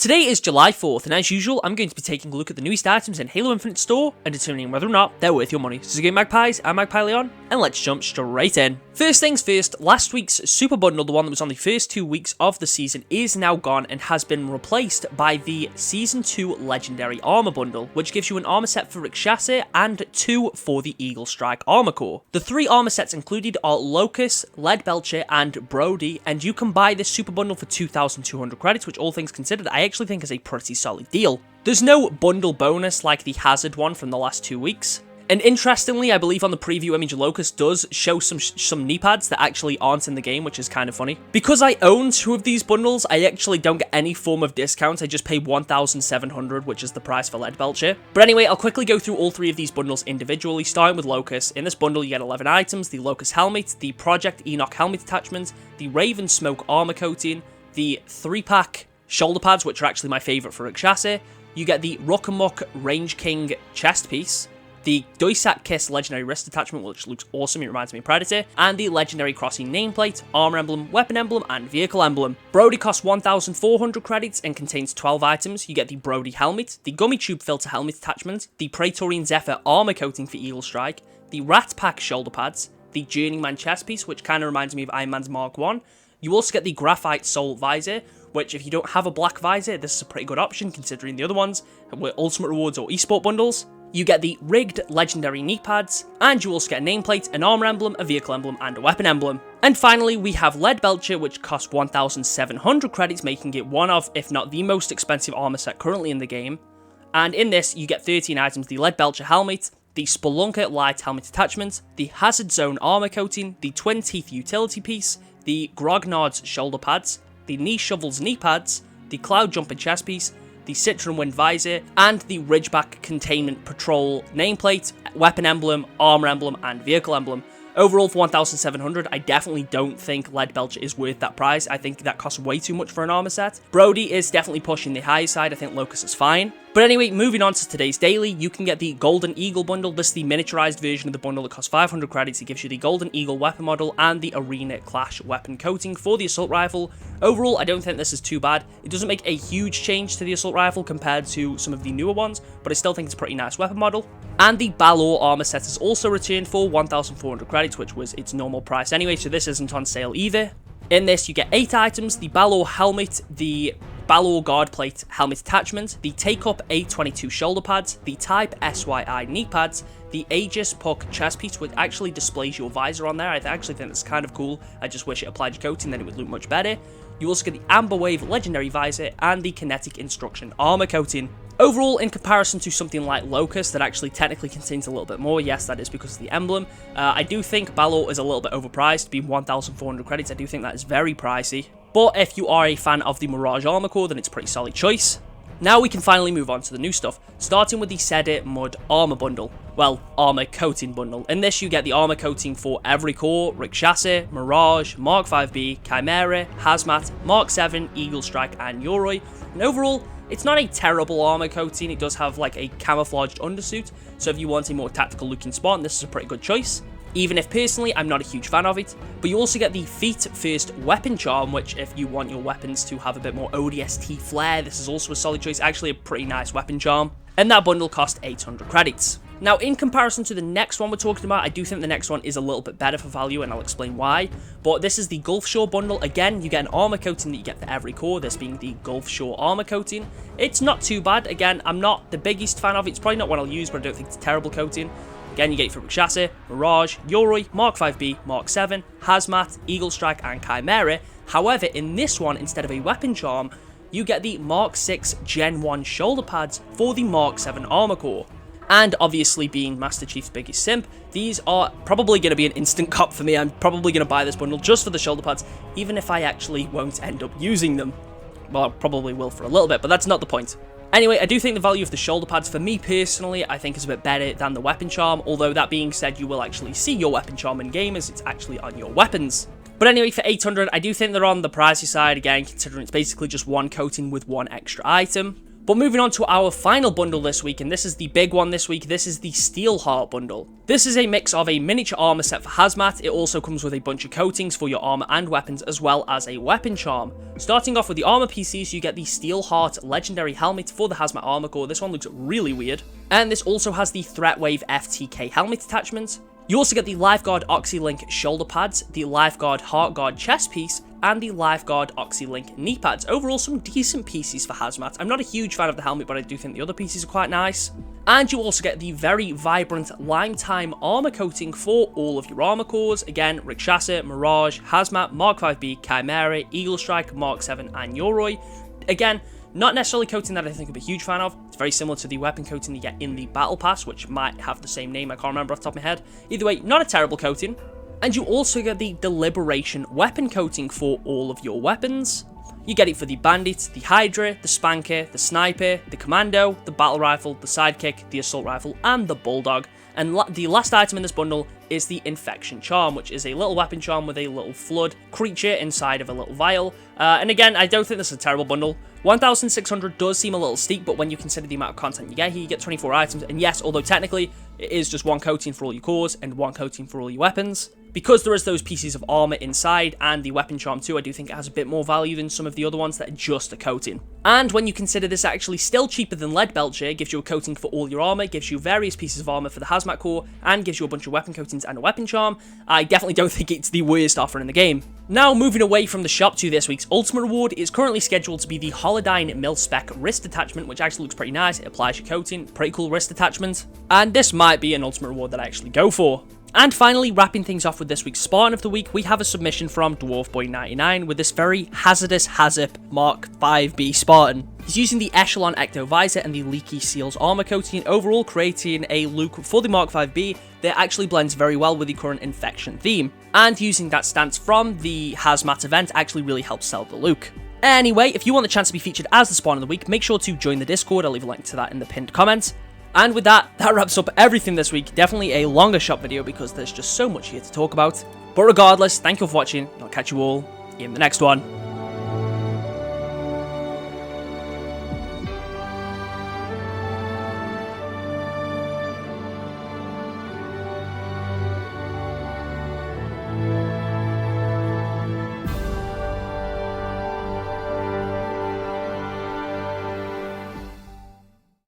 Today is July 4th, and as usual, I'm going to be taking a look at the newest items in Halo Infinite store and determining whether or not they're worth your money. So again, Magpies, I'm Magpie Leon, and let's jump straight in. First things first, last week's Super Bundle, the one that was on the first 2 weeks of the season, is now gone and has been replaced by the Season 2 Legendary Armor Bundle, which gives you an armor set for Ricochet and 2 for the Eagle Strike Armor Core. The 3 armor sets included are Locust, Lead Belcher, and Brody, and you can buy this Super Bundle for 2,200 credits, which all things considered, I actually think is a pretty solid deal. There's no bundle bonus like the Hazard one from the last 2 weeks. And interestingly, I believe on the preview image, Locust does show some knee pads that actually aren't in the game, which is kind of funny. Because I own 2 of these bundles, I actually don't get any form of discount. I just pay 1,700, which is the price for Lead Belcher. But anyway, I'll quickly go through all 3 of these bundles individually, starting with Locust. In this bundle, you get 11 items: the Locust Helmet, the Project Enoch Helmet Attachment, the Raven Smoke Armor Coating, the 3-pack shoulder pads, which are actually my favourite for Ricochet. You get the Ruckamuk Range King chest piece, the Doisak Kiss Legendary Wrist Attachment, which looks awesome, it reminds me of Predator, and the Legendary Crossing Nameplate, Armor Emblem, Weapon Emblem, and Vehicle Emblem. Brody costs 1,400 credits and contains 12 items. You get the Brody Helmet, the Gummy Tube Filter Helmet Attachment, the Praetorian Zephyr Armor Coating for Eagle Strike, the Rat Pack Shoulder Pads, the Journeyman Chest Piece, which kind of reminds me of Iron Man's Mark 1. You also get the Graphite Soul Visor, which if you don't have a black visor, this is a pretty good option considering the other ones were Ultimate Rewards or Esport Bundles. You get the rigged legendary knee pads, and you also get a nameplate, an armor emblem, a vehicle emblem, and a weapon emblem. And finally, we have Lead Belcher, which costs 1,700 credits, making it one of, if not the most expensive armor set currently in the game. And in this, you get 13 items: the Lead Belcher helmet, the Spelunker Light Helmet Attachment, the Hazard Zone Armor Coating, the Twin Teeth Utility Piece, the Grognard's Shoulder Pads, the Knee Shovels Knee Pads, the Cloud Jumper Chest Piece, the Citron Wind Visor, and the Ridgeback Containment Patrol Nameplate, Weapon Emblem, Armor Emblem, and Vehicle Emblem. Overall, for 1,700, I definitely don't think Lead Belcher is worth that price. I think that costs way too much for an armor set. Brody is definitely pushing the higher side. I think Locust is fine. But anyway, moving on to today's daily, you can get the Golden Eagle Bundle. This is the miniaturized version of the bundle that costs 500 credits. It gives you the Golden Eagle weapon model and the Arena Clash weapon coating for the assault rifle. Overall, I don't think this is too bad. It doesn't make a huge change to the assault rifle compared to some of the newer ones, but I still think it's a pretty nice weapon model. And the Balor armor set is also returned for 1,400 credits, which was its normal price anyway, so this isn't on sale either. In this, you get 8 items: the Balor helmet, the Balor guard plate helmet attachment, the Take-Up A22 shoulder pads, the Type SYI knee pads, the Aegis Puck chest piece, which actually displays your visor on there. I actually think that's kind of cool. I just wish it applied your coating, then it would look much better. You also get the Amber Wave legendary visor and the Kinetic Instruction armor coating. Overall, in comparison to something like Locust that actually technically contains a little bit more, yes, that is because of the emblem, I do think Balor is a little bit overpriced, being 1,400 credits. I do think that is very pricey. But if you are a fan of the Mirage Armor Core, then it's a pretty solid choice. Now we can finally move on to the new stuff, starting with the Seder Mud Armor Bundle. Well, Armor Coating Bundle. In this, you get the armor coating for every core: Ricochet, Mirage, Mark 5B, Chimera, Hazmat, Mark 7, Eagle Strike, and Yoroi. And overall, it's not a terrible armor coating. It does have like a camouflaged undersuit, so if you want a more tactical looking Spartan, this is a pretty good choice. Even if personally I'm not a huge fan of it. But you also get the Feet First Weapon Charm, which if you want your weapons to have a bit more ODST flair, this is also a solid choice. Actually a pretty nice weapon charm. And that bundle cost 800 credits. Now, in comparison to the next one we're talking about, I do think the next one is a little bit better for value, and I'll explain why. But this is the Gulf Shore Bundle. Again, you get an armor coating that you get for every core, this being the Gulf Shore Armor Coating. It's not too bad. Again, I'm not the biggest fan of it. It's probably not one I'll use, but I don't think it's a terrible coating. Again, you get it for Ricochet, Mirage, Yoroi, Mark 5B, Mark 7, Hazmat, Eagle Strike, and Chimera. However, in this one, instead of a weapon charm, you get the Mark 6 Gen 1 shoulder pads for the Mark 7 armor core. And obviously, being Master Chief's biggest simp, these are probably going to be an instant cop for me. I'm probably going to buy this bundle just for the shoulder pads, even if I actually won't end up using them. Well, I probably will for a little bit, but that's not the point. Anyway, I do think the value of the shoulder pads, for me personally, I think is a bit better than the weapon charm, although that being said, you will actually see your weapon charm in game as it's actually on your weapons. But anyway, for 800, I do think they're on the pricey side, again, considering it's basically just one coating with one extra item. But moving on to our final bundle this week, and this is the big one this week, this is the Steelheart Bundle. This is a mix of a miniature armor set for hazmat. It also comes with a bunch of coatings for your armor and weapons, as well as a weapon charm. Starting off with the armor PCs, you get the Steelheart legendary helmet for the hazmat armor core. This one looks really weird. And this also has the Threatwave FTK helmet attachment. You also get the Lifeguard OxyLink shoulder pads, the Lifeguard Heartguard chest piece, and the Lifeguard OxyLink knee pads. Overall, some decent pieces for hazmat. I'm not a huge fan of the helmet, but I do think the other pieces are quite nice. And you also get the very vibrant Lime Time armor coating for all of your armor cores. Again, Rakshasa, Mirage, Hazmat, Mark 5B, Chimera, Eagle Strike, Mark 7, and Yoroi. Again, not necessarily coating that I think I'm a huge fan of. It's very similar to the weapon coating you get in the Battle Pass, which might have the same name, I can't remember off the top of my head. Either way, not a terrible coating. And you also get the Deliberation weapon coating for all of your weapons. You get it for the Bandit, the Hydra, the Spanker, the Sniper, the Commando, the Battle Rifle, the Sidekick, the Assault Rifle, and the Bulldog. And the last item in this bundle is the Infection Charm, which is a little weapon charm with a little flood creature inside of a little vial. And again, I don't think this is a terrible bundle. 1,600 does seem a little steep, but when you consider the amount of content you get here, you get 24 items. And yes, although technically it is just one coating for all your cores and one coating for all your weapons, because there is those pieces of armor inside and the weapon charm too, I do think it has a bit more value than some of the other ones that are just a coating. And when you consider this actually still cheaper than Lead Belcher, gives you a coating for all your armor, gives you various pieces of armor for the hazmat core, and gives you a bunch of weapon coatings and a weapon charm, I definitely don't think it's the worst offer in the game. Now, moving away from the shop to this week's ultimate reward is currently scheduled to be the Holodyne Mil-Spec wrist attachment, which actually looks pretty nice. It applies your coating, pretty cool wrist attachment, and this might be an ultimate reward that I actually go for. And finally, wrapping things off with this week's Spartan of the Week, we have a submission from Dwarfboy99 with this very hazardous Hazip Mark 5B Spartan. He's using the Echelon Ecto Visor and the Leaky Seals armor coating, overall creating a look for the Mark 5B that actually blends very well with the current infection theme. And using that stance from the Hazmat event actually really helps sell the look. Anyway, if you want the chance to be featured as the Spartan of the Week, make sure to join the Discord. I'll leave a link to that in the pinned comment. And with that, that wraps up everything this week. Definitely a longer shop video because there's just so much here to talk about. But regardless, thank you for watching, and I'll catch you all in the next one.